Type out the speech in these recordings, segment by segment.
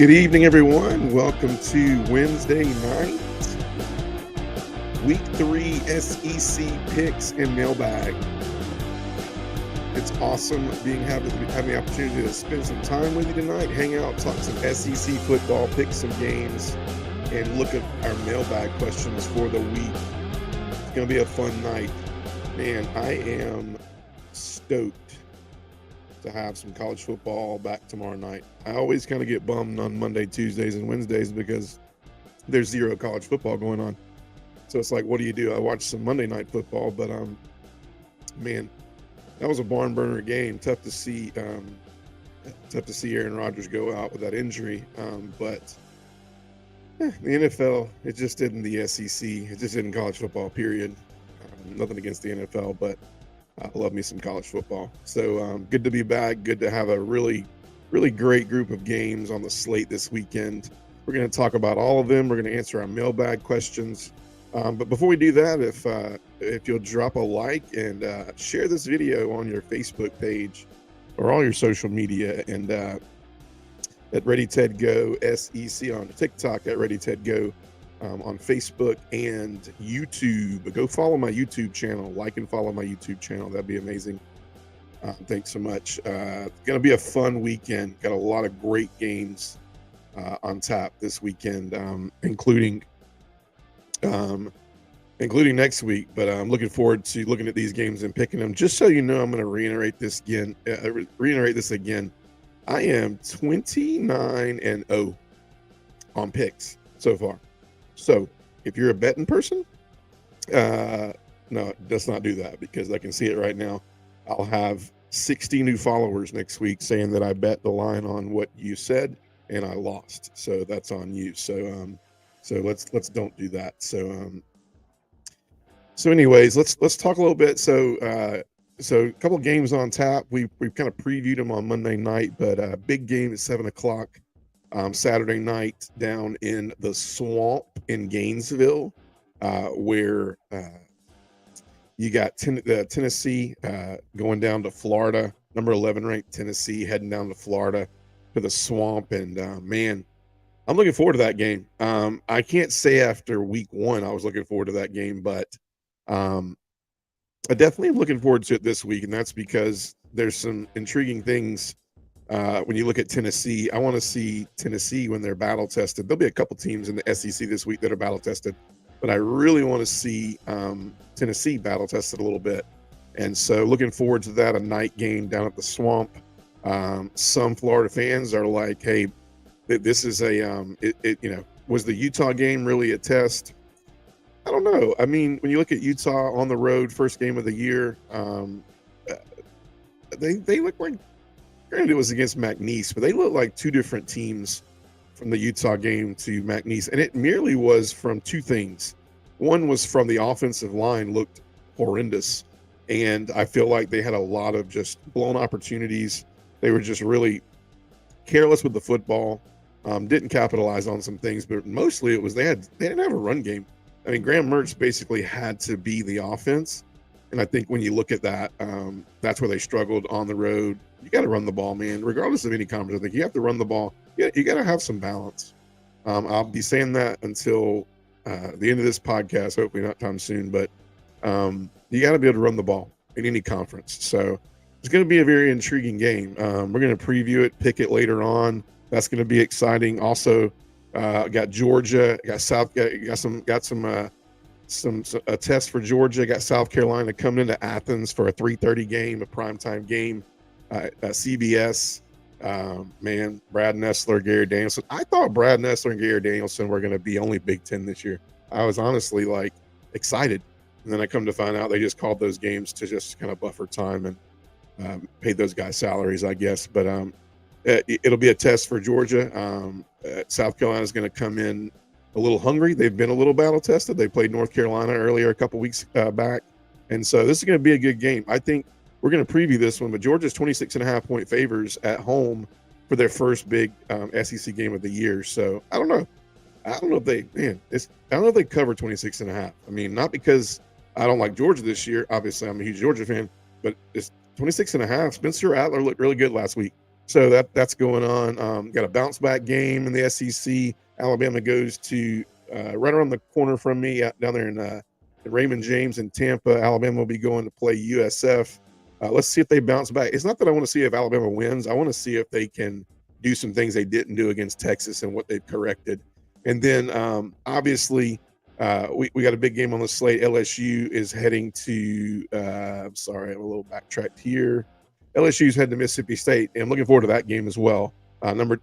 Good evening, everyone. Welcome to Wednesday night, Week 3 SEC picks and mailbag. It's awesome having the opportunity to spend some time with you tonight, hang out, talk some SEC football, pick some games, and look at our mailbag questions for the week. It's going to be a fun night. Man, I am stoked to have some college football back tomorrow night. I always kind of get bummed on Monday, Tuesdays, and Wednesdays because there's zero college football going on. So it's like, what do? I watch some Monday night football, but man, that was a barn burner game. Tough to see Aaron Rodgers go out with that injury. But the NFL, it just didn't the SEC. It just didn't college football, period. Nothing against the NFL, but I love me some college football. So good to be back. Good to have a really, really great group of games on the slate this weekend. We're going to talk about all of them. We're going to answer our mailbag questions. But before we do that, if you'll drop a like and share this video on your Facebook page or all your social media, and at Ready Ted Go SEC on TikTok, at Ready Ted Go on Facebook and YouTube. Go follow my YouTube channel. Like and follow my YouTube channel. That'd be amazing. Thanks so much. Going to be a fun weekend. Got a lot of great games on tap this weekend, including next week. But I'm looking forward to looking at these games and picking them. Just so you know, I'm going to reiterate this again. I am 29-0 on picks so far. So if you're a betting person, no, let's not do that, because I can see it right now. I'll have 60 new followers next week saying that I bet the line on what you said and I lost. So that's on you. So let's don't do that. So anyways, let's talk a little bit. So a couple of games on tap. We've kind of previewed them on Monday night, but a big game at 7:00. Saturday night down in the Swamp in Gainesville, where you got Tennessee going down to Florida, number 11 ranked Tennessee heading down to Florida to the Swamp. And man, I'm looking forward to that game. I can't say after week 1 I was looking forward to that game, but I definitely am looking forward to it this week, and that's because there's some intriguing things. When you look at Tennessee, I want to see Tennessee when they're battle tested. There'll be a couple teams in the SEC this week that are battle tested, but I really want to see Tennessee battle tested a little bit. And so looking forward to that, a night game down at the Swamp. Some Florida fans are like, hey, this is was the Utah game really a test? I don't know. I mean, when you look at Utah on the road, first game of the year, they look like, granted, it was against McNeese, but they look like two different teams from the Utah game to McNeese. And it merely was from two things. One was from the offensive line looked horrendous. And I feel like they had a lot of just blown opportunities. They were just really careless with the football, didn't capitalize on some things, but mostly it was they didn't have a run game. I mean, Graham Mertz basically had to be the offense. And I think when you look at that, that's where they struggled on the road. You got to run the ball, man. Regardless of any conference, I think you have to run the ball. You got to have some balance. I'll be saying that until the end of this podcast, hopefully not time soon. But you got to be able to run the ball in any conference. So it's going to be a very intriguing game. We're going to preview it, pick it later on. That's going to be exciting. Also, got Georgia, got a test for Georgia. Got South Carolina coming into Athens for a 3:30 game, a primetime game. CBS, man, Brad Nessler, Gary Danielson. I thought Brad Nessler and Gary Danielson were going to be only Big Ten this year. I was honestly like excited. And then I come to find out they just called those games to just kind of buffer time and paid those guys salaries, I guess. But it'll be a test for Georgia. South Carolina is going to come in a little hungry. They've been a little battle tested. They played North Carolina earlier a couple weeks back. And so this is going to be a good game. I think we're going to preview this one, but Georgia's 26.5 point favors at home for their first big SEC game of the year. So I don't know. I don't know if they cover 26.5. I mean, not because I don't like Georgia this year. Obviously, I'm a huge Georgia fan, but it's 26.5. Spencer Rattler looked really good last week. So that's going on. Got a bounce back game in the SEC. Alabama goes to right around the corner from me down there in Raymond James in Tampa. Alabama will be going to play USF. Let's see if they bounce back. It's not that I want to see if Alabama wins. I want to see if they can do some things they didn't do against Texas and what they've corrected. And then obviously we got a big game on the slate. LSU is heading to, I'm sorry, I'm a little backtracked here. LSU's heading to Mississippi State, and I'm looking forward to that game as well. Number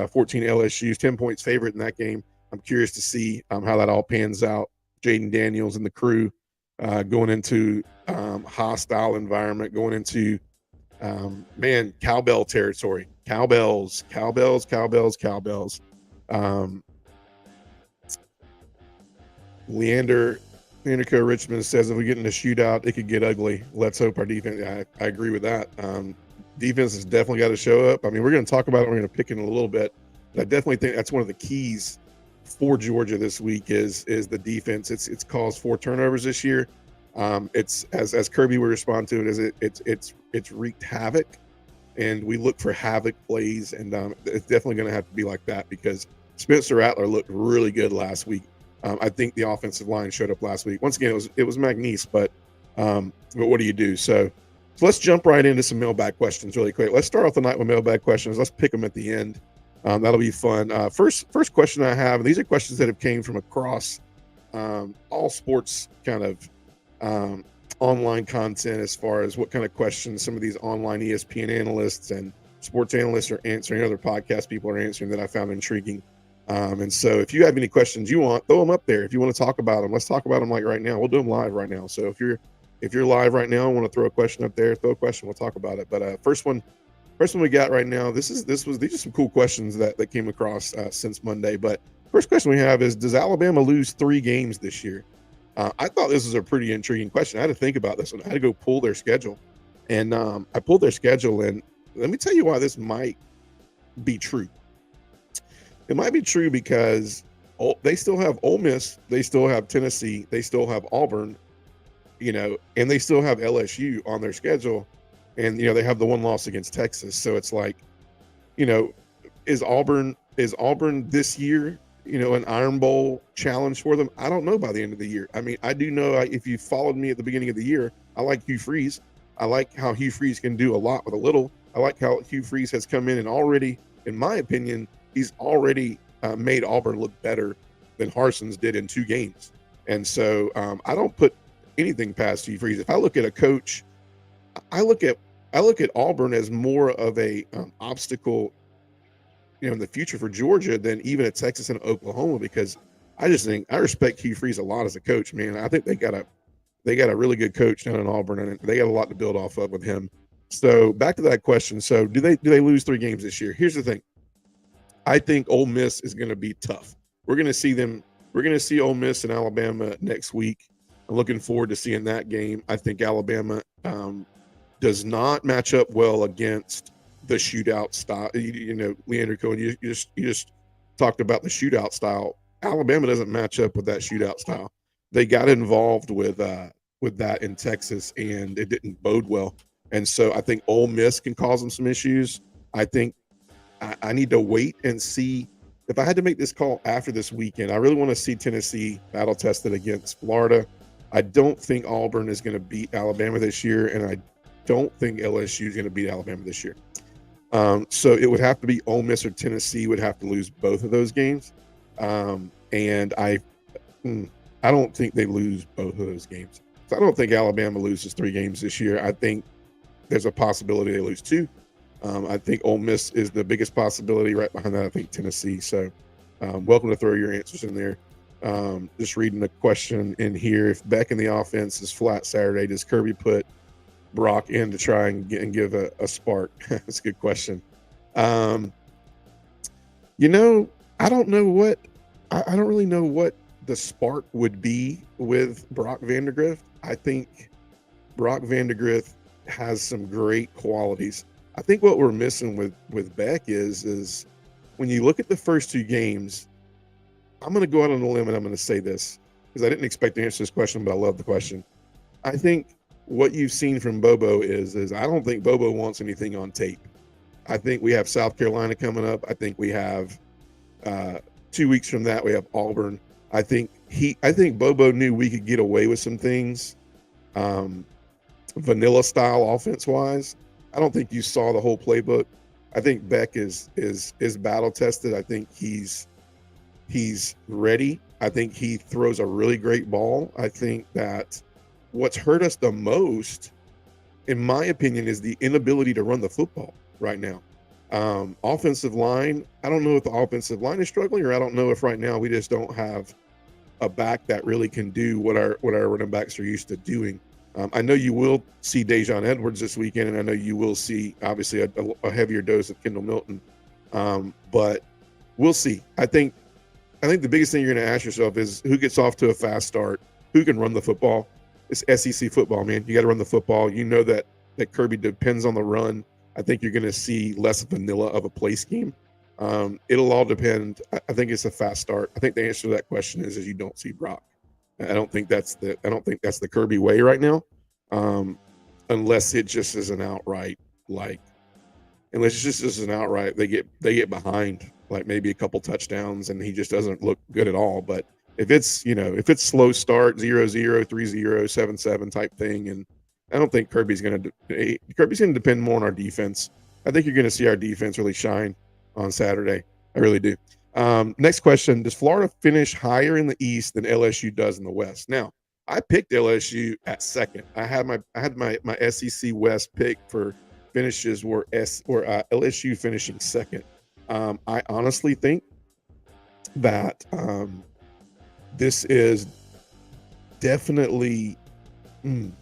14 LSU's 10 points favorite in that game. I'm curious to see how that all pans out. Jaden Daniels and the crew going into hostile environment, going into cowbell territory. Cowbells. Leander Richmond says if we get in a shootout, it could get ugly. Let's hope our defense. I agree with that. Defense has definitely got to show up. I mean, we're going to talk about it. We're going to pick it in a little bit. But I definitely think that's one of the keys for Georgia this week is the defense. It's caused 4 turnovers this year. It's as Kirby would respond to it is it's wreaked havoc, and we look for havoc plays, and it's definitely going to have to be like that because Spencer Rattler looked really good last week. I think the offensive line showed up last week. Once again, it was McNeese, but what do you do? So let's jump right into some mailbag questions really quick. Let's start off the night with mailbag questions. Let's pick them at the end. That'll be fun. First question I have, and these are questions that have came from across all sports kind of online content as far as what kind of questions some of these online ESPN analysts and sports analysts are answering, other podcast people are answering that I found intriguing. And so if you have any questions you want, throw them up there. If you want to talk about them, let's talk about them like right now. We'll do them live right now. So if you're live right now and want to throw a question up there, throw a question. We'll talk about it. But first one we got right now. These are some cool questions that came across since Monday. But first question we have is, does Alabama lose 3 games this year? I thought this was a pretty intriguing question. I had to think about this one. I had to go pull their schedule. And I pulled their schedule, and let me tell you why this might be true. It might be true because they still have Ole Miss, they still have Tennessee, they still have Auburn, and they still have LSU on their schedule. And, they have the one loss against Texas. So it's like, is Auburn this year, an Iron Bowl challenge for them? I don't know by the end of the year. I mean, I do know if you followed me at the beginning of the year, I like Hugh Freeze. I like how Hugh Freeze can do a lot with a little. I like how Hugh Freeze has come in and already, in my opinion, he's already made Auburn look better than Harson's did in 2 games. And so I don't put anything past Hugh Freeze. If I look at a coach, I look at Auburn as more of a obstacle, in the future for Georgia than even at Texas and Oklahoma, because I just think I respect Hugh Freeze a lot as a coach, man. I think they got a really good coach down in Auburn, and they got a lot to build off of with him. So back to that question. So do they lose 3 games this year? Here's the thing. I think Ole Miss is going to be tough. We're going to see them. We're going to see Ole Miss and Alabama next week. I'm looking forward to seeing that game. I think Alabama does not match up well against the shootout style. Leander Cohen, you just talked about the shootout style. Alabama doesn't match up with that shootout style. They got involved with that in Texas, and it didn't bode well. And so I think Ole Miss can cause them some issues. I think I need to wait and see. If I had to make this call after this weekend, I really want to see Tennessee battle tested against Florida. I don't think Auburn is going to beat Alabama this year, and I don't think LSU is going to beat Alabama this year. So it would have to be Ole Miss or Tennessee would have to lose both of those games. And I don't think they lose both of those games. So I don't think Alabama loses 3 games this year. I think there's a possibility they lose 2. I think Ole Miss is the biggest possibility. Right behind that, I think Tennessee. So welcome to throw your answers in there. Just reading the question in here. If Beck in the offense is flat Saturday, does Kirby put Brock in to try and give a spark? That's a good question. I don't know what I don't really know what the spark would be with Brock Vandagriff. I think Brock Vandagriff has some great qualities. I think what we're missing with Beck is when you look at the first 2 games, I'm going to go out on a limb and I'm going to say this because I didn't expect to answer this question, but I love the question. I think what you've seen from Bobo is I don't think Bobo wants anything on tape. I think we have South Carolina coming up. I think we have 2 weeks from that we have Auburn. I think Bobo knew we could get away with some things, vanilla style offense wise. I don't think you saw the whole playbook. I think Beck is battle tested. I think he's ready. I think he throws a really great ball. I think that what's hurt us the most, in my opinion, is the inability to run the football right now. Offensive line, I don't know if the offensive line is struggling, or I don't know if right now we just don't have a back that really can do what our running backs are used to doing. I know you will see Dejon Edwards this weekend, and I know you will see obviously a heavier dose of Kendall Milton. But we'll see. I think the biggest thing you're going to ask yourself is who gets off to a fast start, who can run the football. It's SEC football, man. You got to run the football. You know that Kirby depends on the run. I think you're going to see less vanilla of a play scheme. It'll all depend. I think it's a fast start. I think the answer to that question is you don't see Brock. I don't think that's the Kirby way right now, unless it just is an outright unless it just is an outright they get behind like maybe a couple touchdowns and he just doesn't look good at all. But if it's slow start 0-0, 3-0, 7-7 type thing, and I don't think Kirby's going to depend more on our defense. I think you're going to see our defense really shine on Saturday. I really do. Next question: does Florida finish higher in the East than LSU does in the West? Now, I picked LSU at second. I had my SEC West pick for finishes were LSU finishing second. I honestly think that this is definitely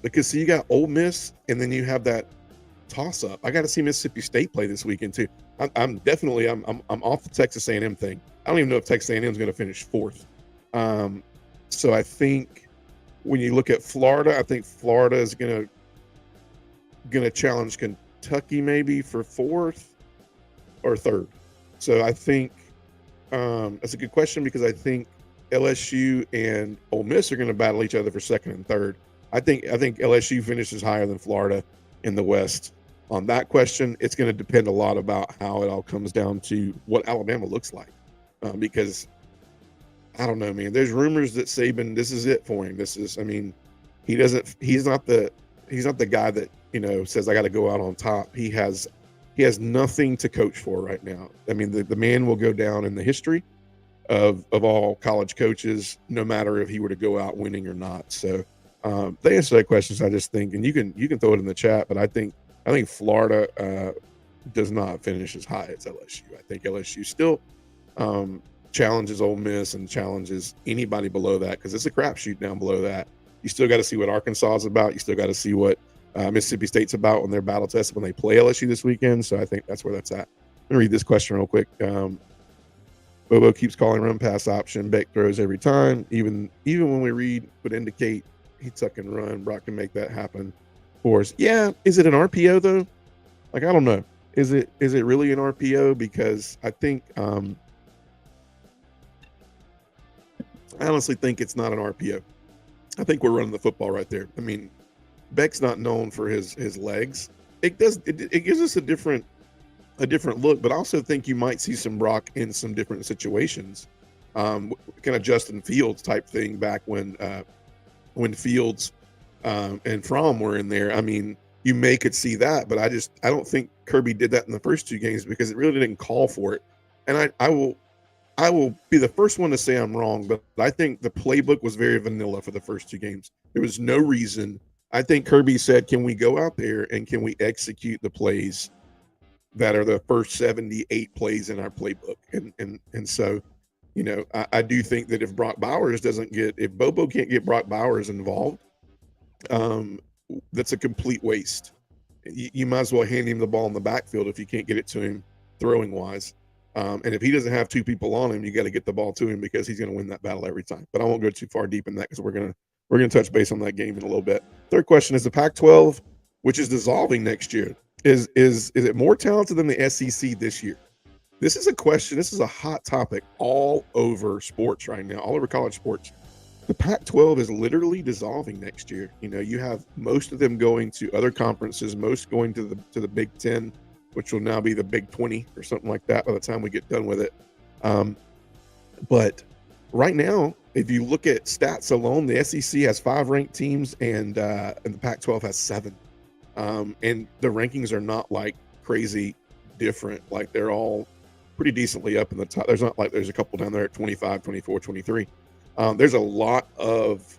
because see, you got Ole Miss, and then you have that toss up. I got to see Mississippi State play this weekend too. I'm definitely off the Texas A&M thing. I don't even know if Texas A&M is going to finish fourth. So I think when you look at Florida, I think Florida is going to challenge Kentucky maybe for fourth or third. So I think that's a good question because I think LSU and Ole Miss are going to battle each other for second and third. I think LSU finishes higher than Florida in the West. On that question, it's going to depend a lot about how it all comes down to what Alabama looks like, because I don't know, man. There's rumors that Saban, this is it for him. He's not the guy that says I got to go out on top. He has nothing to coach for right now. I mean, the man will go down in the history of all college coaches, no matter if he were to go out winning or not. So the answer to that question is I just think, and you can throw it in the chat, but I think Florida does not finish as high as LSU. I think LSU still challenges Ole Miss and challenges anybody below that because it's a crapshoot down below that. You still got to see what Arkansas is about. You still got to see what Mississippi State's about when they're battle tested when they play LSU this weekend. So I think that's where that's at. I'm gonna read this question real quick. Bobo keeps calling run pass option. Beck throws every time. Even when we read would indicate he tuck and run. Brock can make that happen for us. Yeah. Is it an RPO though? Like, I don't know. Is it really an RPO? Because I think I honestly think it's not an RPO. I think we're running the football right there. I mean, Beck's not known for his legs. It gives us a different look, but I also think you might see some Brock in some different situations. Kind of Justin Fields type thing back when Fields and Fromm were in there. I mean, you could see that, but I don't think Kirby did that in the first two games because it really didn't call for it. And I will be the first one to say I'm wrong, but I think the playbook was very vanilla for the first two games. There was no reason. I think Kirby said, can we go out there and can we execute the plays that are the first 78 plays in our playbook? And so, I do think that if if Bobo can't get Brock Bowers involved, that's a complete waste. You might as well hand him the ball in the backfield if you can't get it to him throwing wise. And if he doesn't have two people on him, you got to get the ball to him because he's going to win that battle every time. But I won't go too far deep in that because we're gonna touch base on that game in a little bit. Third question is the Pac-12, which is dissolving next year, is it more talented than the SEC this year? This is a question. This is a hot topic all over sports right now, all over college sports. The Pac-12 is literally dissolving next year. You have most of them going to other conferences, most going to the Big Ten. which will now be the Big 20 or something like that by the time we get done with it. But right now, if you look at stats alone, the SEC has 5 ranked teams, and the Pac-12 has 7. And the rankings are not like crazy different. Like, they're all pretty decently up in the top. There's not like there's a couple down there at 25, 24, 23. There's a lot of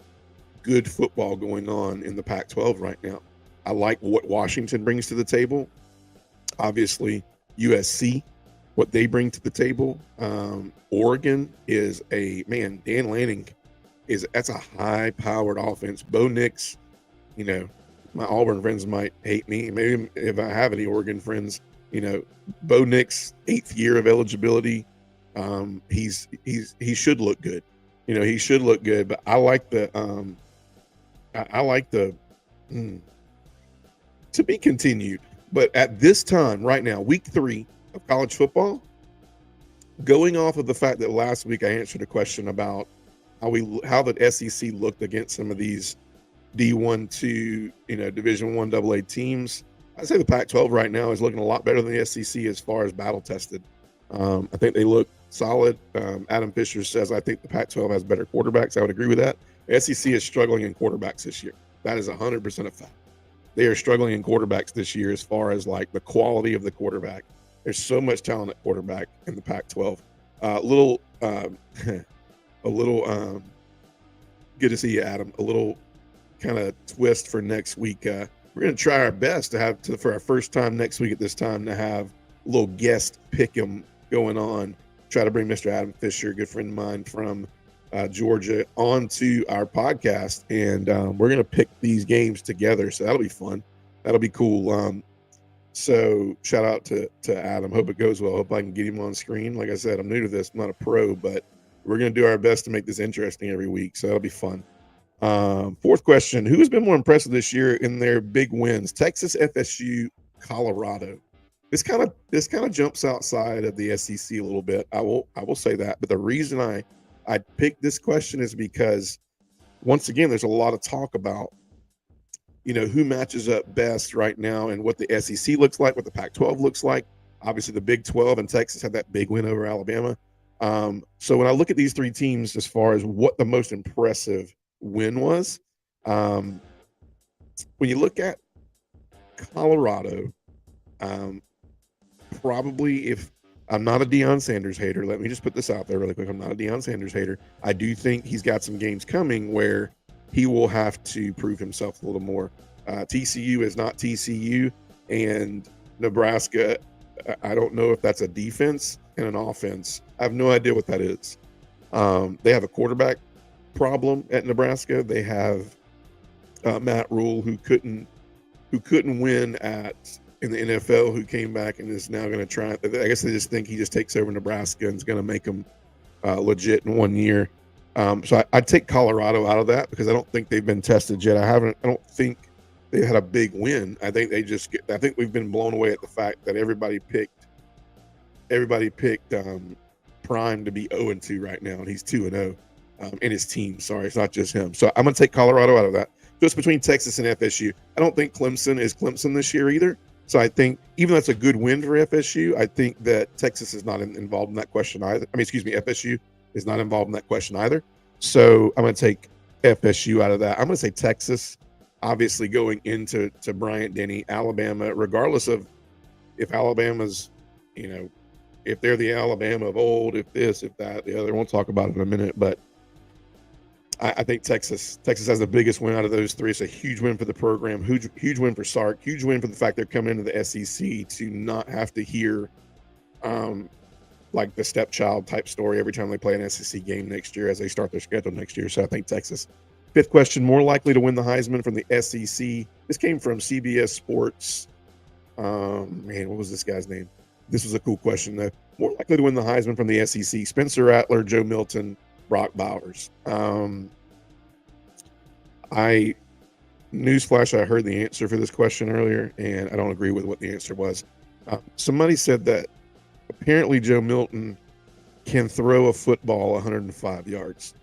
good football going on in the Pac-12 right now. I like what Washington brings to the table. Obviously, USC, what they bring to the table. Oregon is Dan Lanning that's a high-powered offense. Bo Nix, my Auburn friends might hate me. Maybe if I have any Oregon friends, Bo Nix, 8th year of eligibility. He should look good. He should look good. But I like the to be continued. But at this time, right now, week 3 of college football, going off of the fact that last week I answered a question about how the SEC looked against some of these D1 to Division I AA teams, I'd say the Pac-12 right now is looking a lot better than the SEC as far as battle tested. I think they look solid. Adam Fisher says, I think the Pac-12 has better quarterbacks. I would agree with that. The SEC is struggling in quarterbacks this year. That is 100% a fact. They are struggling in quarterbacks this year as far as like the quality of the quarterback. There's so much talent at quarterback in the Pac-12. A little good to see you, Adam. A little kind of twist for next week. We're going to try our best for our first time next week at this time to have a little guest pick'em going on. Try to bring Mr. Adam Fisher, a good friend of mine from Georgia, onto our podcast, and we're going to pick these games together. So that'll be fun. That'll be cool. So shout out to Adam. Hope it goes well. Hope I can get him on screen. Like I said, I'm new to this. I'm not a pro, but we're going to do our best to make this interesting every week. So that'll be fun. 4th question: who has been more impressive this year in their big wins? Texas, FSU, Colorado. This kind of jumps outside of the SEC a little bit. I will say that. But the reason I picked this question is because, once again, there's a lot of talk about who matches up best right now and what the SEC looks like, what the Pac-12 looks like. Obviously, the Big 12 and Texas had that big win over Alabama. So when I look at these 3 teams as far as what the most impressive win was, when you look at Colorado, probably, if I'm not a Deion Sanders hater, let me just put this out there really quick. I'm not a Deion Sanders hater. I do think he's got some games coming where he will have to prove himself a little more. TCU is not TCU, and Nebraska, I don't know if that's a defense and an offense. I have no idea what that is. They have a quarterback problem at Nebraska. They have Matt Rule, who couldn't win in the NFL, who came back and is now going to try. I guess they just think he just takes over Nebraska and is going to make them legit in 1 year. So I'd take Colorado out of that because I don't think they've been tested yet. I don't think they had a big win. I think we've been blown away at the fact that everybody picked Prime to be 0-2 right now, and he's 2-0 in his team. Sorry, it's not just him. So I'm going to take Colorado out of that. Just between Texas and FSU. I don't think Clemson is Clemson this year either. So I think even though that's a good win for FSU, I think that Texas is not involved in that question either. FSU is not involved in that question either. So I'm going to take FSU out of that. I'm going to say Texas, obviously going into Bryant-Denny, Alabama, regardless of if Alabama's, if they're the Alabama of old, if this, if that, the other. We'll talk about it in a minute. But I think Texas has the biggest win out of those 3. It's a huge win for the program, huge win for Sark, huge win for the fact they're coming into the SEC to not have to hear like the stepchild type story every time they play an SEC game next year as they start their schedule next year. So I think Texas. 5th question: more likely to win the Heisman from the SEC. This came from CBS Sports. What was this guy's name? This was a cool question though. More likely to win the Heisman from the SEC: Spencer Rattler, Joe Milton, Brock Bowers. Newsflash, I heard the answer for this question earlier, and I don't agree with what the answer was. Somebody said that apparently Joe Milton can throw a football 105 yards.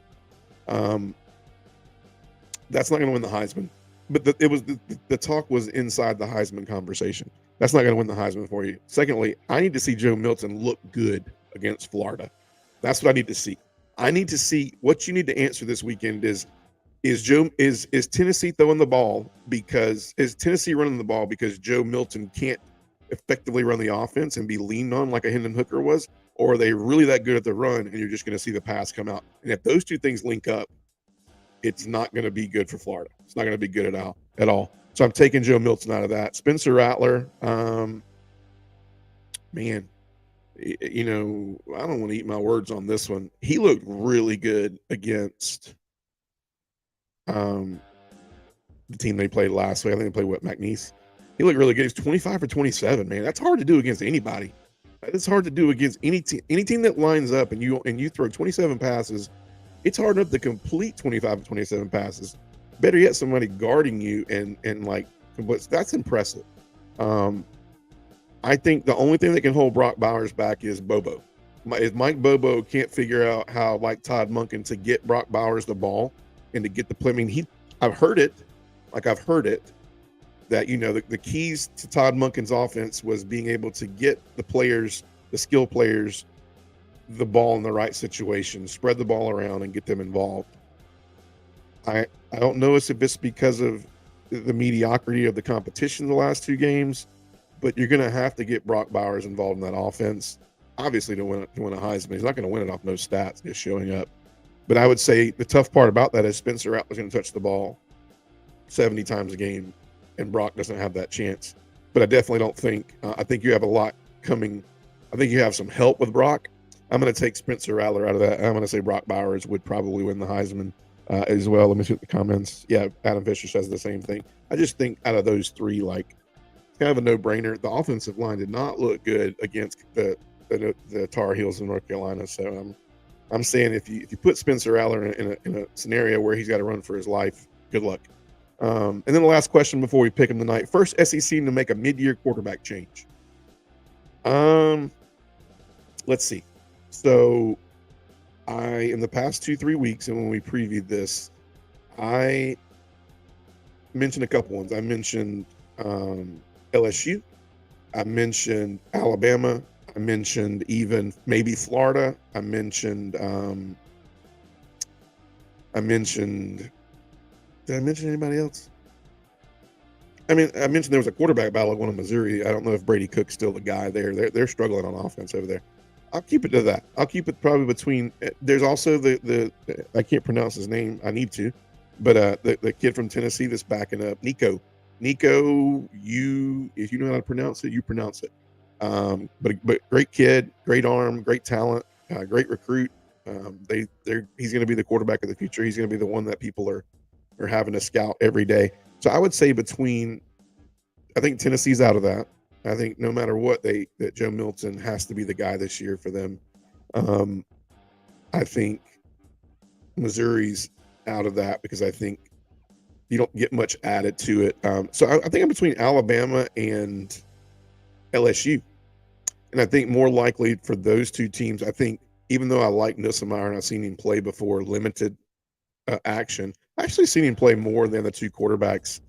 That's not going to win the Heisman. But the talk was inside the Heisman conversation. That's not going to win the Heisman for you. Secondly, I need to see Joe Milton look good against Florida. That's what I need to see. I need to see what you need to answer this weekend is Tennessee throwing the ball because is Tennessee running the ball because Joe Milton can't effectively run the offense and be leaned on like a Hendon Hooker was, or are they really that good at the run and you're just going to see the pass come out? And if those two things link up, it's not going to be good for Florida. It's not going to be good at all. So I'm taking Joe Milton out of that. Spencer Rattler, man, I don't want to eat my words on this one. He looked really good against the team they played last week. I think they played McNeese. He looked really good. He's 25 for 27, man. That's hard to do against anybody. It's hard to do against any team that lines up and you throw 27 passes. It's hard enough to complete 25 or 27 passes. Better yet, somebody guarding you and that's impressive. I think the only thing that can hold Brock Bowers back is Bobo. If Mike Bobo can't figure out how, like Todd Monken, to get Brock Bowers the ball and to get the play. I mean, I've heard it that, the keys to Todd Monken's offense was being able to get the skill players, the ball in the right situation, spread the ball around and get them involved. I don't know if it's because of the mediocrity of the competition the last two games, but you're going to have to get Brock Bowers involved in that offense, obviously, to win a Heisman. He's not going to win it off no stats, just showing up. But I would say the tough part about that is Spencer Rattler's going to touch the ball 70 times a game, and Brock doesn't have that chance. But I definitely don't think I think you have a lot coming. I think you have some help with Brock. I'm going to take Spencer Rattler out of that. I'm going to say Brock Bowers would probably win the Heisman as well. Let me see the comments. Yeah, Adam Fisher says the same thing. I just think out of those three, it's kind of a no-brainer. The offensive line did not look good against the Tar Heels in North Carolina. So I'm saying if you put Spencer Rattler in a scenario where he's got to run for his life, good luck. And then the last question before we pick him tonight: first SEC to make a mid-year quarterback change. Let's see. So in the past 2-3 weeks, and when we previewed this, I mentioned a couple ones. I mentioned LSU. I mentioned Alabama. I mentioned even maybe Florida. I mentioned did I mention anybody else? I mentioned there was a quarterback battle at one in Missouri. I don't know if Brady Cook's still the guy there. They're struggling on offense over there. I'll keep it to that. I'll keep it probably between. There's also the I can't pronounce his name. I need to, but the kid from Tennessee that's backing up, Nico. If you know how to pronounce it, you pronounce it. But great kid, great arm, great talent, great recruit. He's going to be the quarterback of the future. He's going to be the one that people are having to scout every day. So I would say I think Tennessee's out of that. I think no matter what, that Joe Milton has to be the guy this year for them. I think Missouri's out of that because I think you don't get much added to it. So I think I'm between Alabama and LSU. And I think more likely for those two teams, I think even though I like Nussmeier and I've seen him play before, limited action, I actually seen him play more than the two quarterbacks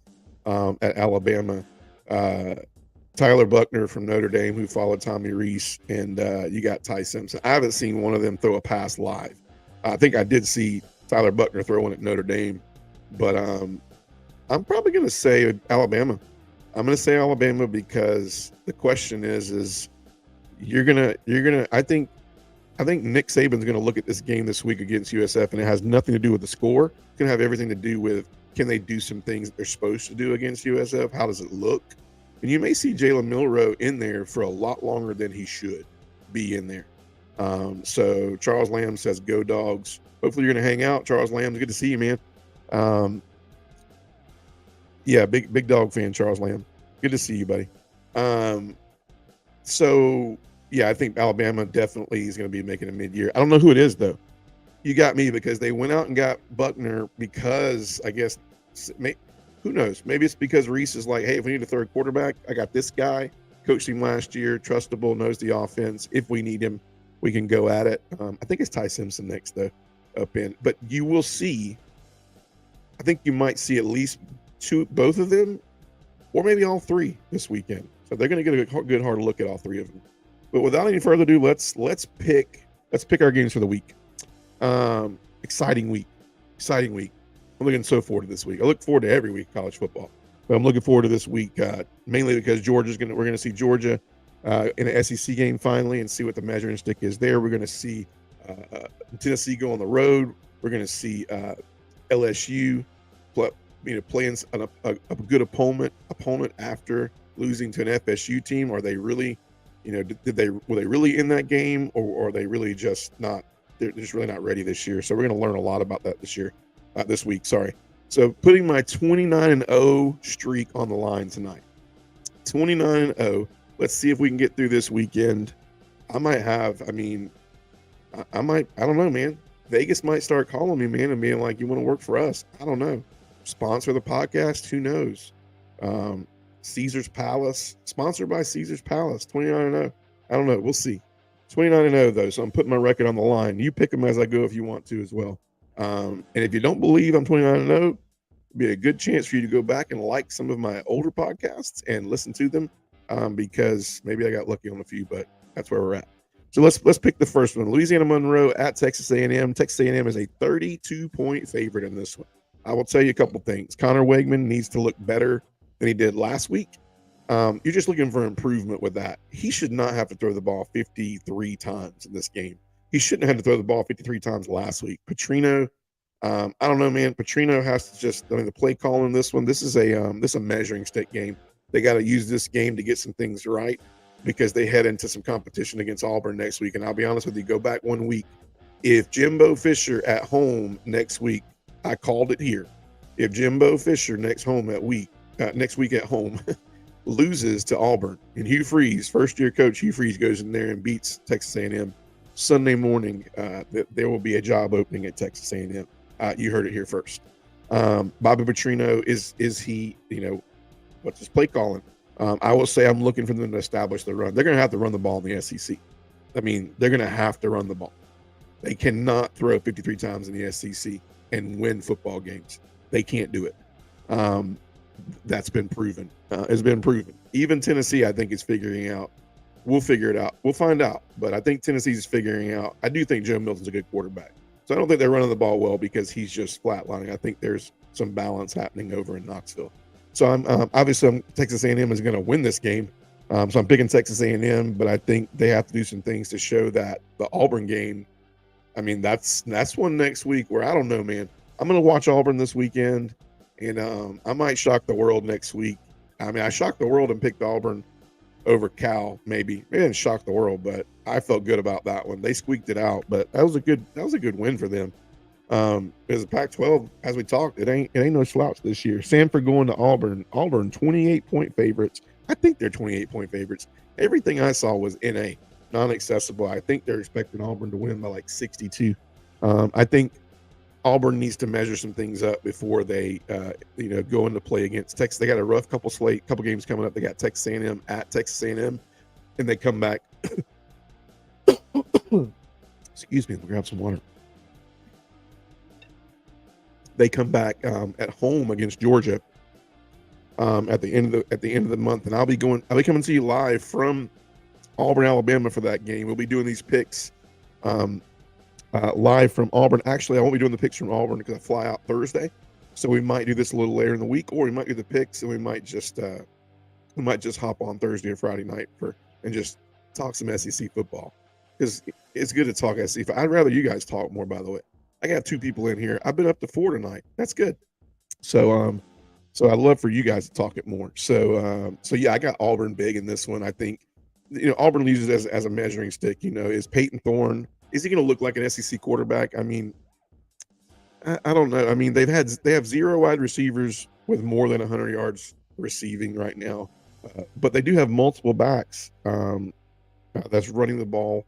at Alabama. Tyler Buckner from Notre Dame, who followed Tommy Rees, and you got Ty Simpson. I haven't seen one of them throw a pass live. I think I did see Tyler Buckner throw one at Notre Dame, but I'm probably going to say Alabama. I'm going to say Alabama because the question is you're gonna. I think Nick Saban's going to look at this game this week against USF, and it has nothing to do with the score. It's going to have everything to do with, can they do some things that they're supposed to do against USF? How does it look? And you may see Jalen Milroe in there for a lot longer than he should be in there. So Charles Lamb says, "Go Dogs." Hopefully you're going to hang out. Charles Lamb, good to see you, man. Yeah, big dog fan, Charles Lamb. Good to see you, buddy. So yeah, I think Alabama definitely is going to be making a mid-year. I don't know who it is though. You got me because they went out and got Buckner because I guess who knows? Maybe it's because Reese is like, hey, if we need a third quarterback, I got this guy. Coached him last year, trustable, knows the offense. If we need him, we can go at it. I think it's Ty Simpson next though, up in. But you will see. I think you might see at least both of them, or maybe all three this weekend. So they're going to get a good hard look at all three of them. But without any further ado, let's pick our games for the week. Exciting week. I'm looking so forward to this week. I look forward to every week college football, but I'm looking forward to this week mainly because we're going to see Georgia in an SEC game finally and see what the measuring stick is there. We're going to see Tennessee go on the road. We're going to see LSU playing a good opponent after losing to an FSU team. Are they really, were they really in that game, or are they really just not? They're just really not ready this year. So we're going to learn a lot about that this week. Sorry. So putting my 29-0 streak on the line tonight. 29-0. Let's see if we can get through this weekend. I don't know, man. Vegas might start calling me, man, and being like, you want to work for us? I don't know. Sponsor the podcast? Who knows? Caesar's Palace, sponsored by Caesar's Palace, 29-0. I don't know. We'll see. 29-0, though, so I'm putting my record on the line. You pick them as I go if you want to as well. And if you don't believe I'm 29-0, it'd be a good chance for you to go back and like some of my older podcasts and listen to them because maybe I got lucky on a few, but that's where we're at. So let's pick the first one. Louisiana Monroe at Texas A&M. Texas A&M is a 32-point favorite in this one. I will tell you a couple things. Connor Wegman needs to look better than he did last week. You're just looking for improvement with that. He should not have to throw the ball 53 times in this game. He shouldn't have had to throw the ball 53 times last week. Petrino, I don't know, man. Petrino has to the play call in this one. This is a measuring stick game. They got to use this game to get some things right because they head into some competition against Auburn next week. And I'll be honest with you, go back 1 week. If Jimbo Fisher at home next week, I called it here. If Jimbo Fisher next week at home loses to Auburn and Hugh Freeze, first-year coach Hugh Freeze, goes in there and beats Texas A&M Sunday morning, there will be a job opening at Texas A&M. You heard it here first. Bobby Petrino, is he, what's his play calling? I will say I'm looking for them to establish the run. They're going to have to run the ball in the SEC. I mean, they're going to have to run the ball. They cannot throw 53 times in the SEC and win football games. They can't do it. That's been proven. It's been proven. Even Tennessee, I think, is figuring out. We'll figure it out. We'll find out. But I think Tennessee's figuring out. I do think Joe Milton's a good quarterback. So I don't think they're running the ball well because he's just flatlining. I think there's some balance happening over in Knoxville. So I'm obviously Texas A&M is going to win this game. So I'm picking Texas A&M, but I think they have to do some things to show that the Auburn game. I mean, that's one next week where I don't know, man. I'm going to watch Auburn this weekend, and I might shock the world next week. I mean, I shocked the world and picked Auburn over Cal, maybe. It didn't shock the world, but I felt good about that one. They squeaked it out, but that was a good win for them. Because the Pac-12, as we talked, it ain't no slouch this year. Samford going to Auburn. Auburn 28-point favorites. I think they're 28-point favorites. Everything I saw was NA, non-accessible. I think they're expecting Auburn to win by like 62. I think Auburn needs to measure some things up before they, go into play against Texas. They got a rough couple games coming up. They got Texas A&M at Texas A&M, and they come back. Excuse me, let me grab some water. They come back at home against Georgia at the end of the month, and I'll be coming to you live from Auburn, Alabama for that game. We'll be doing these picks live from Auburn. Actually, I won't be doing the picks from Auburn because I fly out Thursday, so we might do this a little later in the week, or we might do the picks and we might just hop on Thursday or Friday night and just talk some SEC football because it's good to talk SEC. I'd rather you guys talk more, by the way. I got 2 people in here. I've been up to 4 tonight. That's good. So I'd love for you guys to talk it more. So yeah, I got Auburn big in this one. I think, Auburn uses as a measuring stick. Is Peyton Thorne, is he going to look like an SEC quarterback? I mean, I don't know. I mean, they have 0 wide receivers with more than 100 yards receiving right now, but they do have multiple backs that's running the ball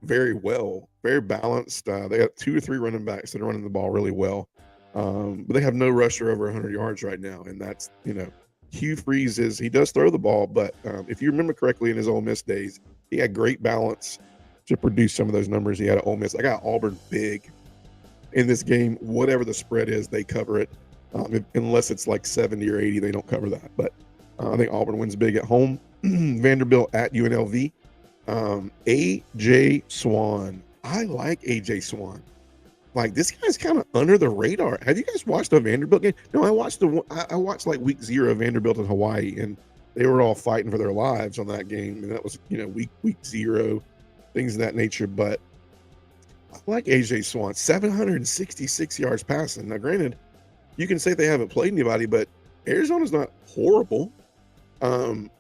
very well, very balanced. They got 2 or 3 running backs that are running the ball really well, but they have no rusher over 100 yards right now, and that's Hugh Freeze he does throw the ball, but if you remember correctly in his Ole Miss days, he had great balance to produce some of those numbers he had at Ole Miss. I got Auburn big in this game. Whatever the spread is, they cover it, unless it's like 70 or 80, they don't cover that. But I think Auburn wins big at home. Vanderbilt at UNLV. AJ Swan. I like AJ Swan. Like, this guy's kind of under the radar. Have you guys watched the Vanderbilt game? No, I watched like week 0 of Vanderbilt in Hawaii, and they were all fighting for their lives on that game. And that was, week 0, things of that nature. But I like AJ Swan, 766 yards passing. Now, granted, you can say they haven't played anybody, but Arizona's not horrible. Arizona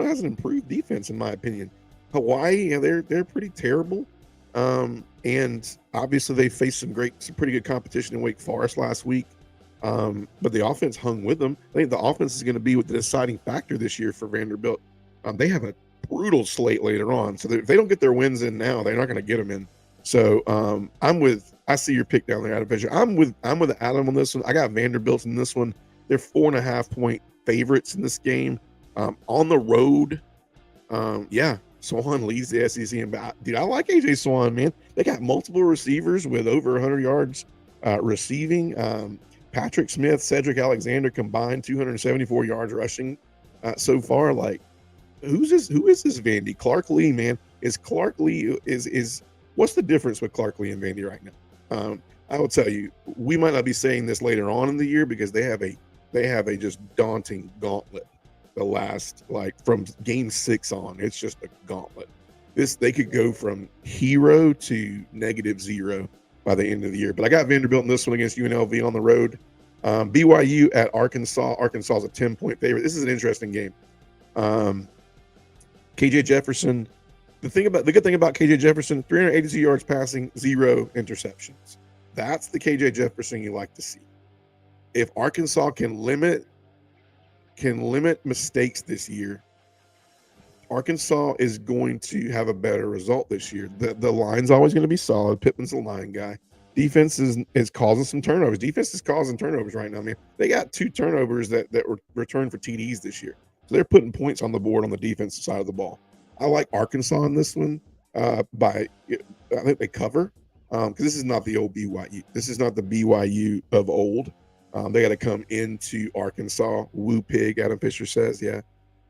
has an improved defense, in my opinion. Hawaii, they're pretty terrible. And obviously they faced some pretty good competition in Wake Forest last week. But the offense hung with them. I think the offense is going to be the deciding factor this year for Vanderbilt. They have a brutal slate later on. So if they don't get their wins in now, they're not going to get them in. So I see your pick down there, Adam Fisher. I'm with Adam on this one. I got Vanderbilt in this one. They're 4.5 point favorites in this game. On the road, Swan leads the SEC. And dude, I like AJ Swan, man. They got multiple receivers with over 100 yards receiving. Patrick Smith, Cedric Alexander combined 274 yards rushing so far. Like, who is this Vandy? Clark Lee, man. Is Clark Lee is what's the difference with Clark Lee and Vandy right now? I will tell you, we might not be saying this later on in the year because they have a just daunting gauntlet. The last, from game 6 on, it's just a gauntlet. They could go from hero to -0 by the end of the year. But I got Vanderbilt in this one against UNLV on the road. BYU at Arkansas. Arkansas is a 10-point favorite. This is an interesting game. KJ Jefferson. The good thing about KJ Jefferson, 382 yards passing, 0 interceptions. That's the KJ Jefferson you like to see. If Arkansas can limit mistakes this year, Arkansas is going to have a better result this year. The line's always going to be solid. Pittman's the line guy. Defense is causing some turnovers. Defense is causing turnovers right now, man. They got 2 turnovers that were returned for TDs this year. So they're putting points on the board on the defensive side of the ball. I like Arkansas in this one. I think they cover because this is not the old BYU. This is not the BYU of old. They got to come into Arkansas. Woo pig, Adam Fisher says, yeah.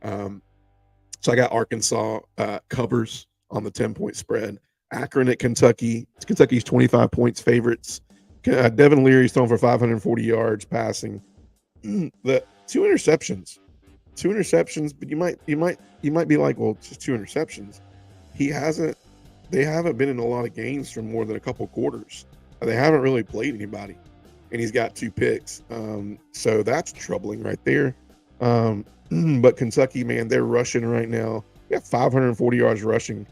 So I got Arkansas covers on the 10-point spread. Akron at Kentucky. Kentucky's 25 points favorites. Devin Leary's thrown for 540 yards passing. The 2 interceptions. 2 interceptions, but you might be like, well, it's just 2 interceptions. They haven't been in a lot of games for more than a couple quarters. They haven't really played anybody. And he's got 2 picks. So that's troubling right there. But Kentucky, man, they're rushing right now. They got 540 yards rushing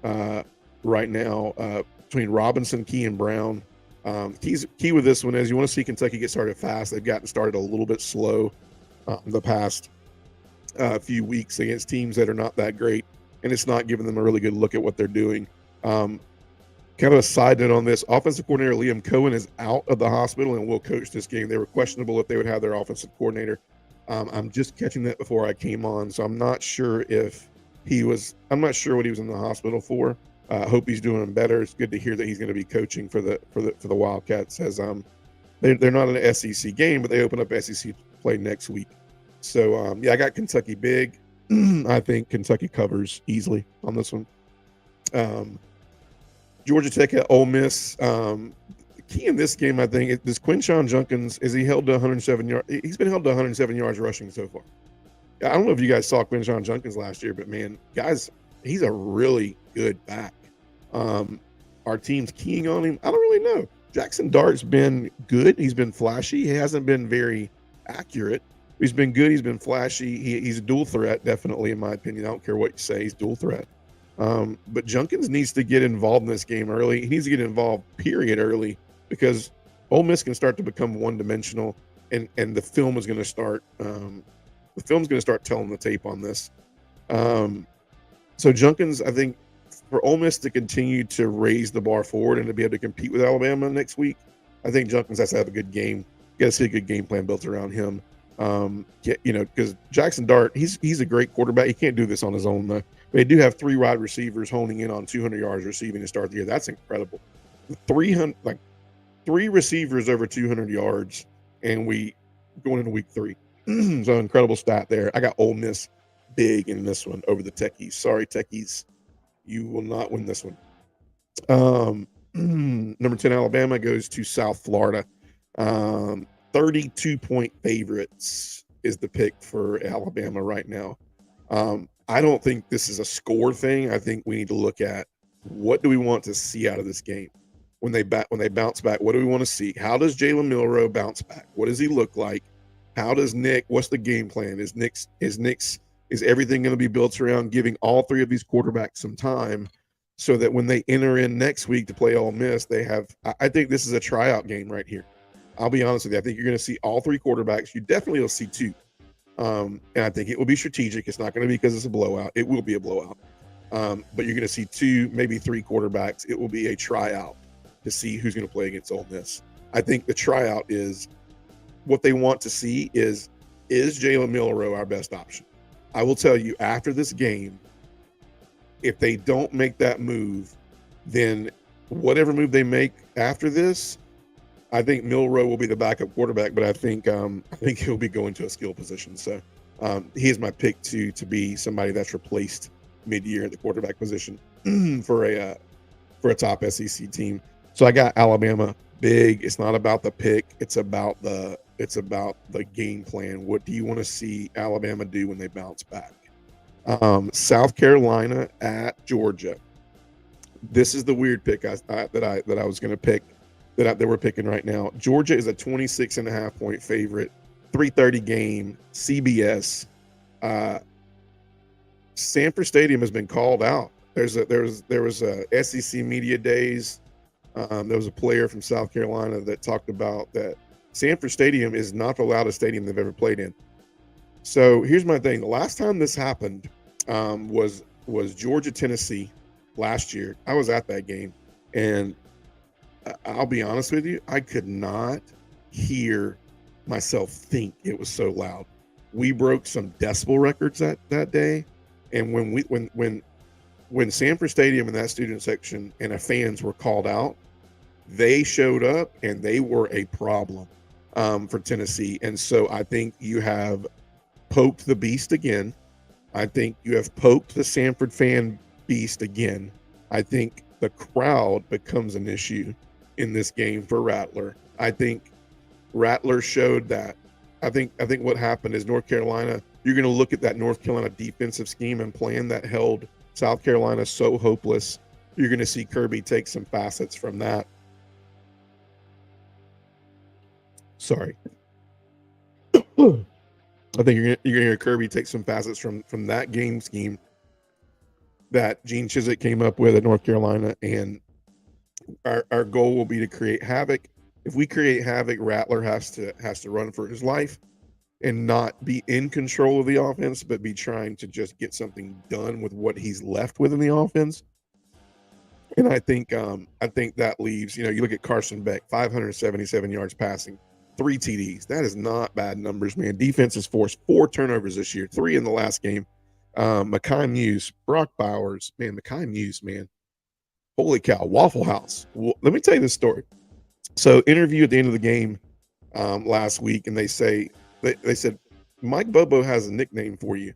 right now between Robinson, Key, and Brown. Key with this one is you want to see Kentucky get started fast. They've gotten started a little bit slow the past few weeks against teams that are not that great. And it's not giving them a really good look at what they're doing. Kind of a side note on this, offensive coordinator Liam Cohen is out of the hospital and will coach this game. They were questionable if they would have their offensive coordinator. I'm just catching that before I came on, so I'm not sure what he was in the hospital for. I hope he's doing better. It's good to hear that he's going to be coaching for the Wildcats as they're not an SEC game, but they open up SEC play next week. So I got Kentucky big. I think Kentucky covers easily on this one. Georgia Tech at Ole Miss. Key in this game, I think, is Quinshon Judkins. Is he held to 107 yards? He's been held to 107 yards rushing so far. I don't know if you guys saw Quinshon Judkins last year, but man, guys, he's a really good back. Our team's keying on him. I don't really know. Jackson Dart's been good. He's been flashy. He hasn't been very accurate. He's been good. He's been flashy. He's a dual threat, definitely, in my opinion. I don't care what you say. He's dual threat. But Judkins needs to get involved in this game early. He needs to get involved, period, early, because Ole Miss can start to become one-dimensional, and the film is going to start. The film's going to start telling the tape on this. So Judkins, I think, for Ole Miss to continue to raise the bar forward and to be able to compete with Alabama next week, I think Judkins has to have a good game. You got to see a good game plan built around him. Because Jackson Dart, he's a great quarterback. He can't do this on his own, though. They do have 3 wide receivers honing in on 200 yards receiving to start the year. That's incredible. 3 receivers over 200 yards, and we going into week 3. So incredible stat there. I got Ole Miss big in this one over the Techies. Sorry, Techies, you will not win this one. Number 10 Alabama goes to South Florida. 32-point favorites is the pick for Alabama right now. I don't think this is a score thing. I think we need to look at what do we want to see out of this game when they bounce back. What do we want to see? How does Jalen Milroe bounce back? What does he look like? How does Nick? What's the game plan? Is everything going to be built around giving all 3 of these quarterbacks some time, so that when they enter in next week to play Ole Miss, they have? I think this is a tryout game right here. I'll be honest with you. I think you're going to see all 3 quarterbacks. You definitely will see 2. And I think it will be strategic. It's not going to be because it's a blowout. It will be a blowout. But you're going to see 2, maybe 3 quarterbacks. It will be a tryout to see who's going to play against Ole Miss. I think the tryout is what they want to see is Jalen Milroe our best option? I will tell you, after this game, if they don't make that move, then whatever move they make after this, I think Milroe will be the backup quarterback, but I think he'll be going to a skill position. So he is my pick to be somebody that's replaced mid-year at the quarterback position for a top SEC team. So I got Alabama big. It's not about the pick. It's about the game plan. What do you want to see Alabama do when they bounce back? South Carolina at Georgia. This is the weird pick that I was going to pick that we're picking right now. Georgia is a 26.5 point favorite. 3:30 game. CBS. Sanford Stadium has been called out. There was a SEC media days. There was a player from South Carolina that talked about that Sanford Stadium is not the loudest stadium they've ever played in. So here's my thing. The last time this happened was Georgia Tennessee last year. I was at that game, and I'll be honest with you, I could not hear myself think, it was so loud. We broke some decibel records that day, and when Sanford Stadium and that student section and the fans were called out, they showed up and they were a problem for Tennessee. And so I think you have poked the beast again. I think you have poked the Sanford fan beast again. I think the crowd becomes an issue in this game for Rattler. I think Rattler showed that. I think what happened is North Carolina, you're going to look at that North Carolina defensive scheme and plan that held South Carolina so hopeless. You're going to see Kirby take some facets from that. Sorry. I think you're going to hear Kirby take some facets from that game scheme that Gene Chizik came up with at North Carolina, and our goal will be to create havoc. If we create havoc, Rattler has to run for his life and not be in control of the offense, but be trying to just get something done with what he's left with in the offense. And I think that leaves, you look at Carson Beck, 577 yards passing, 3 TDs. That is not bad numbers, man. Defense has forced 4 turnovers this year, 3 in the last game. Mekhi Muse, Brock Bowers, man, Mekhi Muse, man. Holy cow, Waffle House. Well, let me tell you this story. So interview at the end of the game last week, and they said, Mike Bobo has a nickname for you,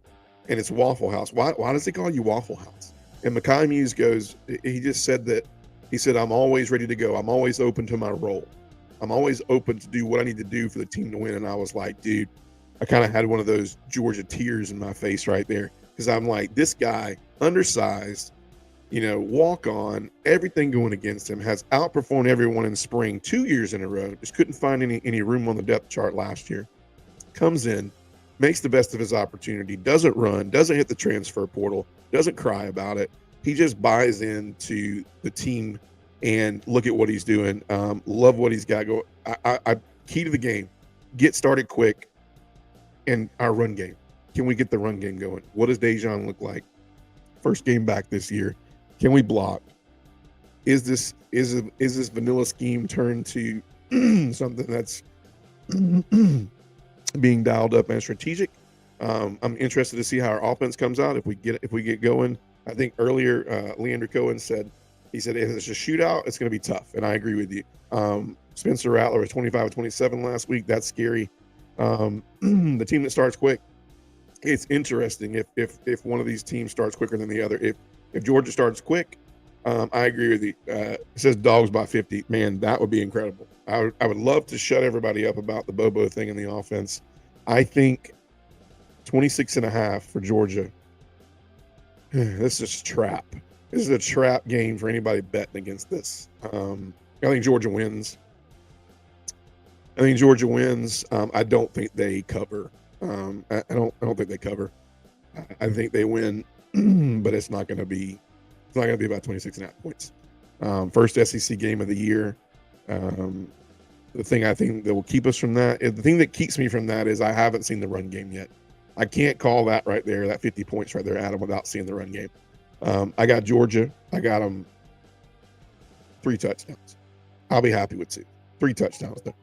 and it's Waffle House. Why does he call you Waffle House? And Mekhi Muse goes, he just said that, he said, I'm always ready to go. I'm always open to my role. I'm always open to do what I need to do for the team to win. And I was like, dude, I kind of had one of those Georgia tears in my face right there, because I'm like, this guy, undersized, walk on, everything going against him, has outperformed everyone in spring 2 years in a row. Just couldn't find any room on the depth chart last year. Comes in, makes the best of his opportunity, doesn't run, doesn't hit the transfer portal, doesn't cry about it. He just buys into the team, and look at what he's doing. Love what he's got going. I key to the game, get started quick, and our run game. Can we get the run game going? What does Dejan look like? First game back this year. Can we block? Is this vanilla scheme turned to something that's being dialed up and strategic? I'm interested to see how our offense comes out if we get going. I think earlier Leander Cohen said if it's a shootout, it's going to be tough, and I agree with you. Spencer Rattler was 25-27 last week. That's scary. The team that starts quick, it's interesting if one of these teams starts quicker than the other. If Georgia starts quick, I agree with you. It says dogs by 50. Man, that would be incredible. I would love to shut everybody up about the Bobo thing in the offense. I think 26.5 for Georgia. This is a trap. This is a trap game for anybody betting against this. I think Georgia wins. I don't think they cover. I don't think they cover. I think they win, but it's not going to be about 26.5 points. First SEC game of the year. The thing I think that will keep us from that, the thing that keeps me from that is I haven't seen the run game yet. I can't call that right there, that 50 points right there, Adam, without seeing the run game. I got Georgia. I got them 3 touchdowns. I'll be happy with 2. 3 touchdowns though.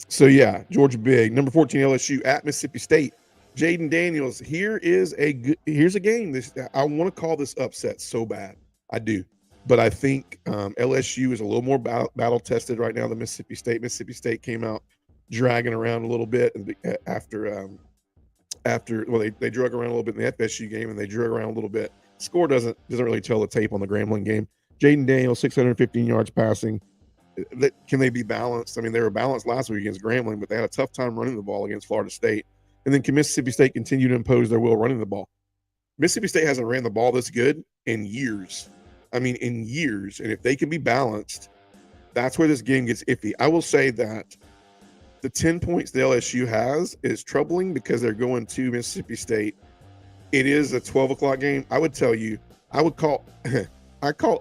So yeah, Georgia big. Number 14 LSU at Mississippi State. Jaden Daniels. Here's a game. I want to call this upset so bad. I do. But I think LSU is a little more battle tested right now than Mississippi State. Mississippi State came out dragging around a little bit after they drug around a little bit in the FSU game, and they drug around a little bit. Score doesn't really tell the tape on the Grambling game. Jaden Daniels, 615 yards passing. Can they be balanced? I mean, they were balanced last week against Grambling, but they had a tough time running the ball against Florida State. And then can Mississippi State continue to impose their will running the ball? Mississippi State hasn't ran the ball this good in years. I mean, in years. And if they can be balanced, that's where this game gets iffy. I will say that the 10 points the LSU has is troubling because they're going to Mississippi State. It is a 12 o'clock game. I would tell you, I call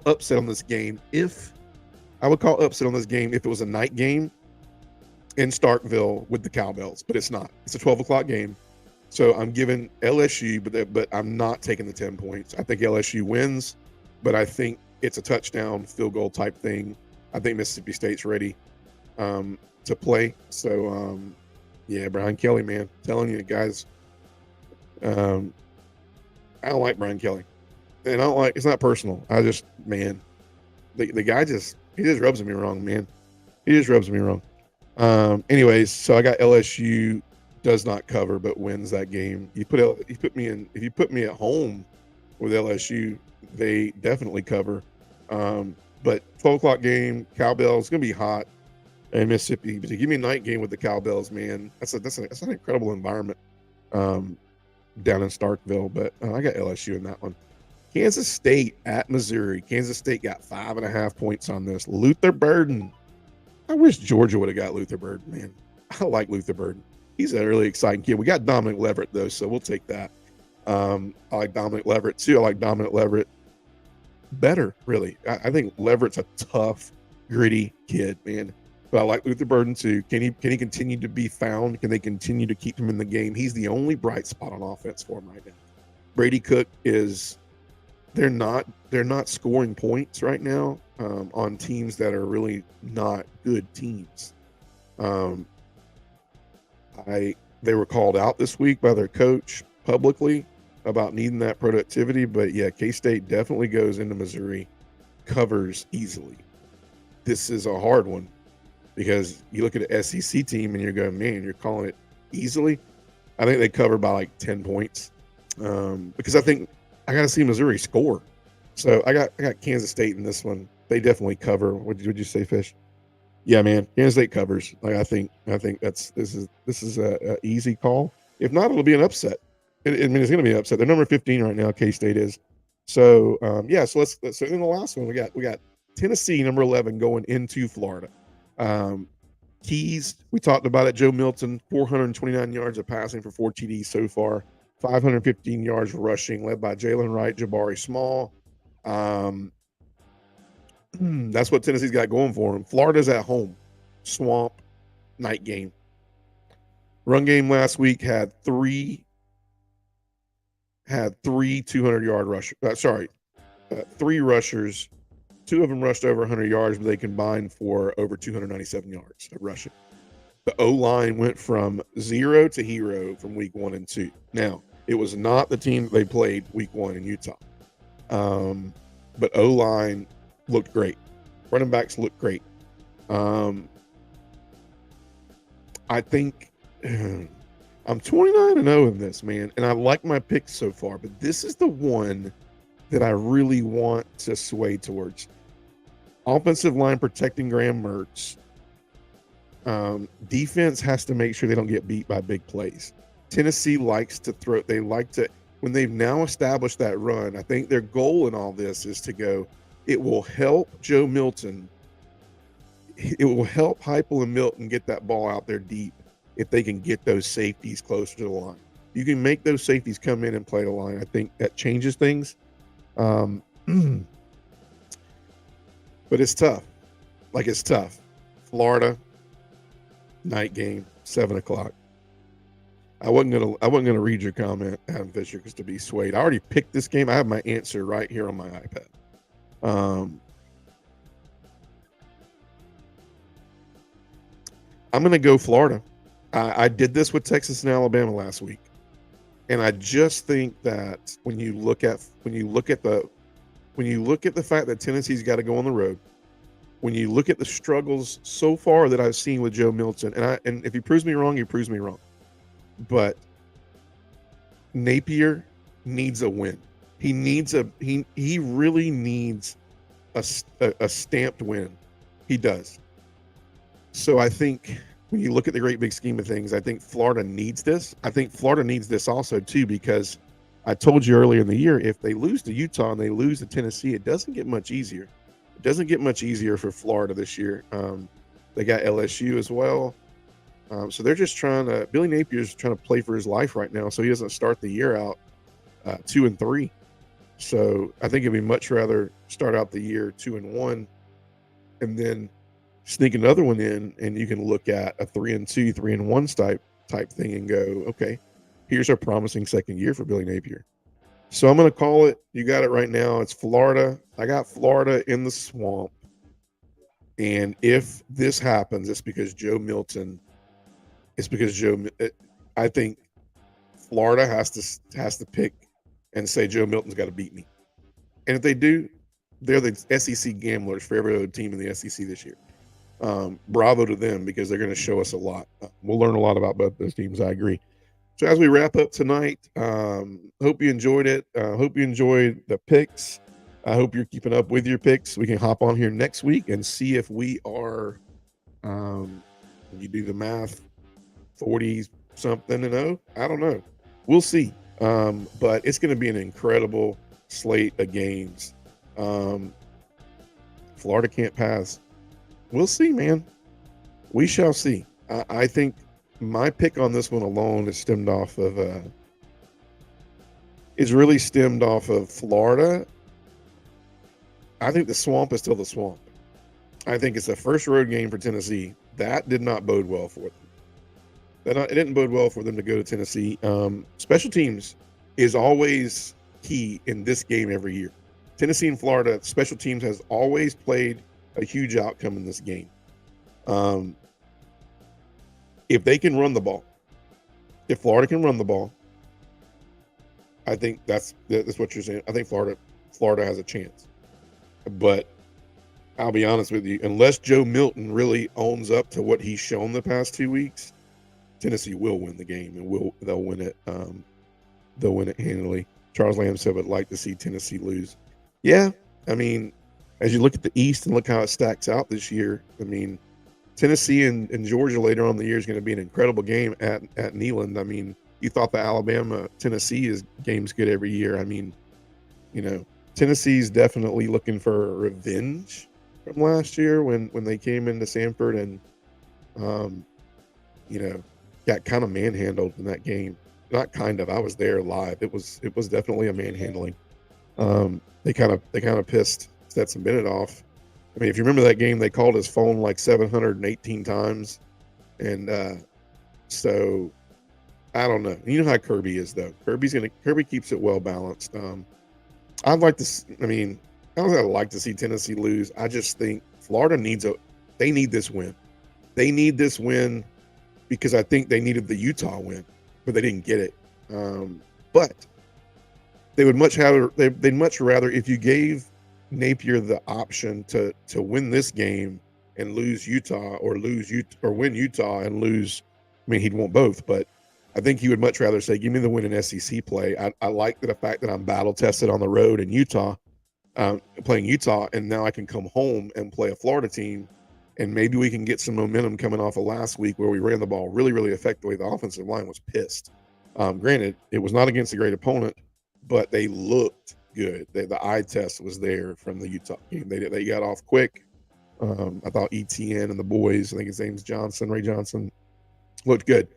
upset on this game if it was a night game in Starkville with the Cowbells, but it's not. It's a 12 o'clock game. So I'm giving LSU, but I'm not taking the 10 points. I think LSU wins, but I think it's a touchdown, field goal type thing. I think Mississippi State's ready to play. So, yeah, Brian Kelly, man. Telling you guys, I don't like Brian Kelly. And it's not personal. The guy he just rubs me wrong, man. He just rubs me wrong. Anyways, so I got LSU does not cover, but wins that game. If you put me at home with LSU, they definitely cover. But 12 o'clock game, Cowbells, going to be hot in Mississippi. But to give me a night game with the Cowbells, man, that's an incredible environment down in Starkville. But I got LSU in that one. Kansas State at Missouri. Kansas State got 5.5 points on this. Luther Burden. I wish Georgia would have got Luther Burden, man. I like Luther Burden. He's a really exciting kid. We got Dominic Leverett, though, so we'll take that. I like Dominic Leverett, too. I like Dominic Leverett better, really. I think Leverett's a tough, gritty kid, man. But I like Luther Burden, too. Can he continue to be found? Can they continue to keep him in the game? He's the only bright spot on offense for him right now. Brady Cook is – they're not scoring points right now on teams that are really not good teams. They were called out this week by their coach publicly about needing that productivity, but yeah, K-State definitely goes into Missouri, covers easily. This is a hard one because you look at an SEC team and you're going, man, you're calling it easily. I think they cover by like 10 points because I think I got to see Missouri score. So I got Kansas State in this one. They definitely cover. What would you say, Fish? Yeah, man, Kansas State covers. Like I think this is a easy call. If not, it'll be an upset. I mean, it's going to be an upset. They're number 15 right now. K-State is. So yeah. So let's. So in the last one, we got Tennessee number 11 going into Florida. Keys, we talked about it. Joe Milton, 429 yards of passing for 4 TDs so far, 515 yards rushing, led by Jalen Wright, Jabari Small. That's what Tennessee's got going for them. Florida's at home. Swamp, night game. Run game last week had three 200-yard rushers. 3 rushers. 2 of them rushed over 100 yards, but they combined for over 297 yards of rushing. The O-line went from 0 to hero from week 1 and 2. Now, it was not the team that they played week 1 in Utah. But O-line looked great. Running backs looked great. I think I'm 29-0 in this, man, and I like my picks so far, but this is the one that I really want to sway towards. Offensive line protecting Graham Mertz. Defense has to make sure they don't get beat by big plays. Tennessee likes to throw. They like to, when they've now established that run, I think their goal in all this is to go, it will help Joe Milton. It will help Heupel and Milton get that ball out there deep if they can get those safeties closer to the line. You can make those safeties come in and play the line. I think that changes things. But it's tough. Like, it's tough. Florida, night game, 7:00. I wasn't gonna read your comment, Adam Fisher, because to be swayed. I already picked this game. I have my answer right here on my iPad. I'm gonna go Florida. I did this with Texas and Alabama last week, and I just think that when you look at the fact that Tennessee's got to go on the road, when you look at the struggles so far that I've seen with Joe Milton, and if he proves me wrong, he proves me wrong. But Napier needs a win. He really needs a stamped win. He does. So I think when you look at the great big scheme of things, I think Florida needs this. I think Florida needs this also too, because I told you earlier in the year, if they lose to Utah and they lose to Tennessee, it doesn't get much easier. It doesn't get much easier for Florida this year. They got LSU as well. So they're just Billy Napier's trying to play for his life right now, so he doesn't start the year out 2-3. So I think it'd be much rather start out the year 2-1 and then sneak another one in, and you can look at a 3-2, 3-1 type thing and go, okay, here's a promising second year for Billy Napier. So I'm going to call it. You got it right now. It's Florida. I got Florida in the swamp. And if this happens, it's because Joe Milton. I think Florida has to pick and say Joe Milton's got to beat me. And if they do, they're the SEC gamblers for every other team in the SEC this year. Bravo to them, because they're going to show us a lot. We'll learn a lot about both those teams. I agree. So as we wrap up tonight, hope you enjoyed it. Hope you enjoyed the picks. I hope you're keeping up with your picks. We can hop on here next week and see if we are, when you do the math, 40-something-0. I don't know. We'll see. But it's going to be an incredible slate of games. Florida can't pass. We'll see, man. We shall see. I think my pick on this one alone is really stemmed off of Florida. I think the swamp is still the swamp. I think it's the first road game for Tennessee. That did not bode well for them. It didn't bode well for them to go to Tennessee. Special teams is always key in this game every year. Tennessee and Florida, special teams has always played a huge outcome in this game. If they can run the ball, if Florida can run the ball, I think that's what you're saying. I think Florida has a chance. But I'll be honest with you, unless Joe Milton really owns up to what he's shown the past 2 weeks, Tennessee will win the game, and they'll win it. They'll win it handily. Charles Lamb said, "Would like to see Tennessee lose." Yeah, I mean, as you look at the East and look how it stacks out this year, I mean, Tennessee and Georgia later on in the year is going to be an incredible game at Neyland. I mean, you thought the Alabama-Tennessee game's good every year. I mean, Tennessee's definitely looking for revenge from last year when they came into Sanford and, got kind of manhandled in that game. Not kind of. I was there live. It was definitely a manhandling. They kind of pissed Stetson Bennett off. I mean, if you remember that game, they called his phone like 718 times, and so I don't know. You know how Kirby is, though. Kirby keeps it well balanced. I'd like to. I mean, I don't like to see Tennessee lose. I just think Florida they need this win. They need this win because I think they needed the Utah win, but they didn't get it. But they'd much rather, if you gave Napier the option to win this game and lose Utah, or win Utah and lose I mean, he'd want both, but I think he would much rather say, give me the win in SEC play. I like the fact that I'm battle tested on the road in Utah, playing Utah, and now I can come home and play a Florida team, and maybe we can get some momentum coming off of last week where we ran the ball really, really effectively. The offensive line was pissed. Granted, it was not against a great opponent, but they looked good. The eye test was there from the Utah game. They got off quick. I thought ETN and the boys, I think his name's Ray Johnson, looked good.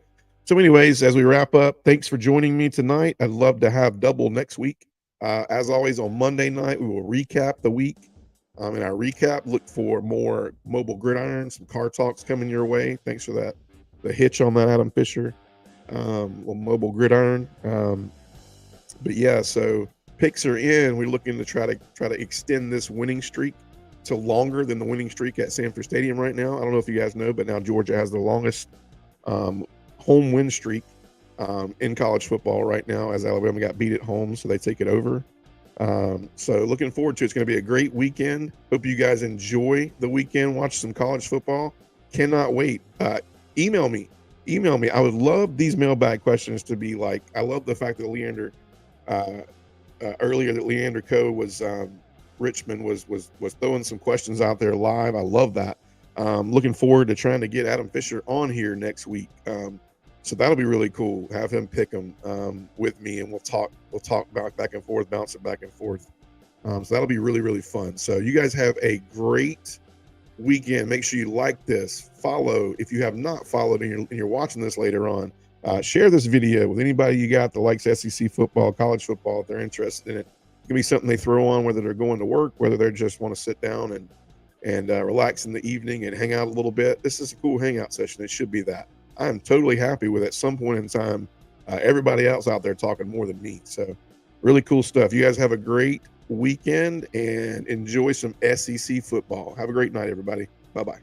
So anyways, as we wrap up, thanks for joining me tonight. I'd love to have double next week. As always, on Monday night, we will recap the week. In our recap, look for more mobile gridiron, some car talks coming your way. Thanks for that. The hitch on that, Adam Fisher. Mobile gridiron. But yeah, so picks are in. We're looking to try to extend this winning streak to longer than the winning streak at Sanford Stadium right now. I don't know if you guys know, but now Georgia has the longest home win streak in college football right now, as Alabama got beat at home, so they take it over. So looking forward to it. It's going to be a great weekend. Hope you guys enjoy the weekend. Watch some college football. Cannot wait. Email me. I would love these mailbag questions to be like, I love the fact that Leander earlier that Leander Coe was Richmond was throwing some questions out there live. I love that. Looking forward to trying to get Adam Fisher on here next week. So that'll be really cool. Have him pick them with me, and we'll talk back and forth, bounce it back and forth. So that'll be really, really fun. So you guys have a great weekend. Make sure you like this, follow if you have not followed and you're watching this later on. Share this video with anybody you got that likes SEC football, college football, if they're interested in it. It can be something they throw on, whether they're going to work, whether they just want to sit down and relax in the evening and hang out a little bit. This is a cool hangout session. It should be that. I'm totally happy with at some point in time, everybody else out there talking more than me. So really cool stuff. You guys have a great weekend and enjoy some SEC football. Have a great night, everybody. Bye-bye.